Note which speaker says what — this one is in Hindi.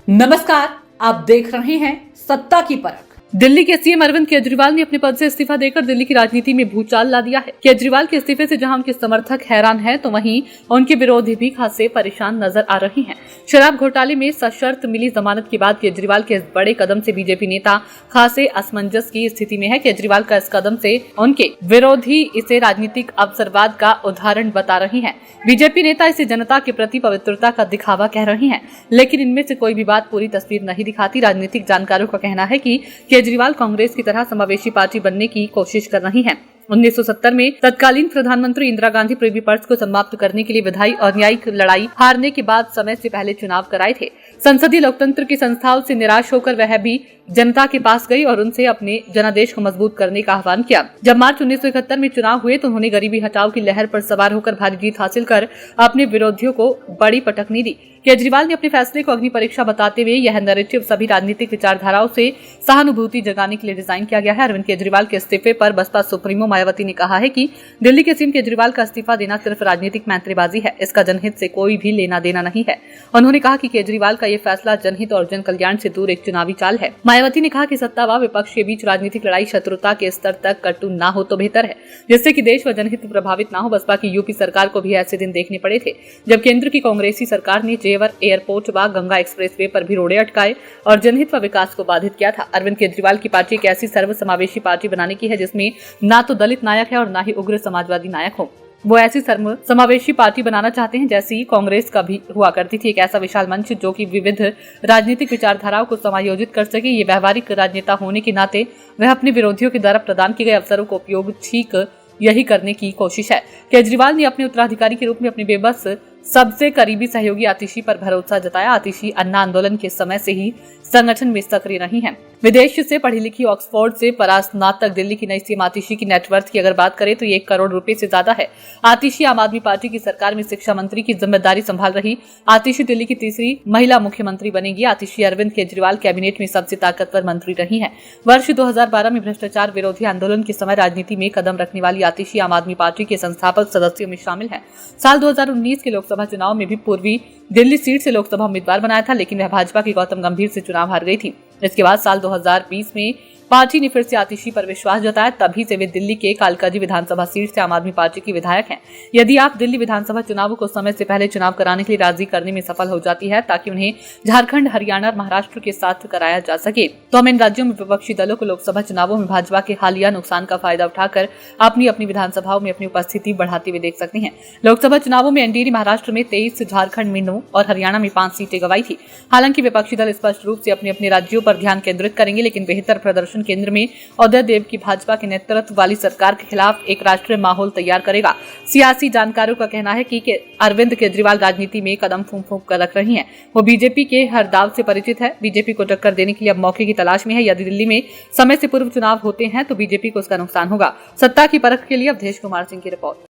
Speaker 1: नमस्कार, आप देख रहे हैं सत्ता की परख। दिल्ली के सीएम अरविंद केजरीवाल ने अपने पद से इस्तीफा देकर दिल्ली की राजनीति में भूचाल ला दिया है। केजरीवाल के इस्तीफे से जहां उनके समर्थक हैरान हैं, तो वहीं उनके विरोधी भी खासे परेशान नजर आ रहे हैं। शराब घोटाले में सशर्त मिली जमानत के बाद केजरीवाल के इस बड़े कदम से बीजेपी नेता खासे असमंजस की स्थिति में है। केजरीवाल का इस कदम से उनके विरोधी इसे राजनीतिक अवसरवाद का उदाहरण बता रहे हैं। बीजेपी नेता इसे जनता के प्रति पवित्रता का दिखावा कह रहे हैं, लेकिन इनमें से कोई भी बात पूरी तस्वीर नहीं दिखाती। राजनीतिक जानकारों का कहना है कि केजरीवाल कांग्रेस की तरह समावेशी पार्टी बनने की कोशिश कर रही हैं। 1970 में तत्कालीन प्रधानमंत्री इंदिरा गांधी प्रिवी पर्स को समाप्त करने के लिए विधायी और न्यायिक लड़ाई हारने के बाद समय से पहले चुनाव कराए थे। संसदीय लोकतंत्र की संस्थाओं से निराश होकर वह भी जनता के पास गई और उनसे अपने जनादेश को मजबूत करने का आह्वान किया। जब मार्च 1971 में चुनाव हुए तो उन्होंने गरीबी हटाओ की लहर पर सवार होकर भारी जीत हासिल कर अपने विरोधियों को बड़ी पटकनी दी। केजरीवाल ने अपने फैसले को अग्नि परीक्षा बताते हुए यह नैरेटिव सभी राजनीतिक विचारधाराओं से सहानुभूति जगाने के लिए डिजाइन किया गया है। अरविंद केजरीवाल के इस्तीफे पर बसपा सुप्रीमो मायावती ने कहा है कि दिल्ली के सीएम केजरीवाल का इस्तीफा देना सिर्फ राजनीतिक मैत्रेबाजी है, इसका जनहित से कोई भी लेना देना नहीं है। उन्होंने कहा कि केजरीवाल का ये फैसला जनहित और जन कल्याण से दूर एक चुनावी चाल है। मायावती ने कहा कि सत्ता व विपक्ष के बीच राजनीतिक लड़ाई शत्रुता के स्तर तक कटु न हो तो बेहतर है, जिससे कि देश व जनहित प्रभावित न हो। बसपा की यूपी सरकार को भी ऐसे दिन देखने पड़े थे जब केंद्र की कांग्रेसी सरकार ने जेवर एयरपोर्ट व गंगा एक्सप्रेसवे पर भी रोड़े अटकाए और जनहित व विकास को बाधित किया था। अरविंद केजरीवाल की पार्टी एक ऐसी सर्व समावेशी पार्टी बनाने की है जिसमें न तो दलित नायक है और न ही उग्र समाजवादी नायक हो। वो ऐसी सर्व समावेशी पार्टी बनाना चाहते हैं जैसी कांग्रेस का भी हुआ करती थी, एक ऐसा विशाल मंच जो कि विविध राजनीतिक विचारधाराओं को समायोजित कर सके। ये व्यवहारिक राजनेता होने के नाते वह अपने विरोधियों के द्वारा प्रदान किए गए अवसरों को उपयोग ठीक यही करने की कोशिश है। केजरीवाल ने अपने उत्तराधिकारी के रूप में अपने बेबस सबसे करीबी सहयोगी आतिशी पर भरोसा जताया। आतिशी अन्ना आंदोलन के समय से ही संगठन में सक्रिय रही हैं। विदेश से पढ़ी लिखी ऑक्सफोर्ड से परास्नातक दिल्ली की नई सीएम आतिशी की नेटवर्थ की अगर बात करें तो ये 1 करोड़ रुपए से ज्यादा है। आतिशी आम आदमी पार्टी की सरकार में शिक्षा मंत्री की जिम्मेदारी संभाल रही। आतिशी दिल्ली की तीसरी महिला मुख्यमंत्री बनेगी। आतिशी अरविंद केजरीवाल कैबिनेट में सबसे ताकतवर मंत्री रही हैं। वर्ष 2012 में भ्रष्टाचार विरोधी आंदोलन के समय राजनीति में कदम रखने वाली आतिशी आम आदमी पार्टी के संस्थापक सदस्यों में शामिल है। साल 2019 के लोकसभा चुनाव में भी पूर्वी दिल्ली सीट से लोकसभा उम्मीदवार बनाया था, लेकिन वह भाजपा की गौतम गंभीर से चुनाव हार गई थी। इसके बाद साल 2020 में पार्टी ने फिर से आतिशी पर विश्वास जताया। तभी से वे दिल्ली के कालकाजी विधानसभा सीट से आम आदमी पार्टी की विधायक हैं। यदि आप दिल्ली विधानसभा चुनावों को समय से पहले चुनाव कराने के लिए राजी करने में सफल हो जाती है ताकि उन्हें झारखंड, हरियाणा और महाराष्ट्र के साथ कराया जा सके, तो हम इन राज्यों में विपक्षी दलों को लोकसभा चुनावों में भाजपा के हालिया नुकसान का फायदा उठाकर अपनी अपनी विधानसभाओं में अपनी उपस्थिति बढ़ाते हुए देख सकते हैं। लोकसभा चुनावों में एनडीए ने महाराष्ट्र में 23, झारखंड में 9 और हरियाणा में 5 सीटें गंवाई थी। हालांकि विपक्षी दल स्पष्ट रूप से अपने अपने राज्यों पर ध्यान केंद्रित करेंगे, लेकिन बेहतर प्रदर्शन केंद्र में उदय देव की भाजपा के नेतृत्व वाली सरकार के खिलाफ एक राष्ट्रीय माहौल तैयार करेगा। सियासी जानकारों का कहना है कि अरविंद केजरीवाल राजनीति में कदम फूंक कर रख रही हैं। वो बीजेपी के हर दाव से परिचित है। बीजेपी को टक्कर देने के लिए अब मौके की तलाश में है। यदि दिल्ली में समय से पूर्व चुनाव होते हैं तो बीजेपी को उसका नुकसान होगा। सत्ता की परख के लिए अवधेश कुमार सिंह की रिपोर्ट।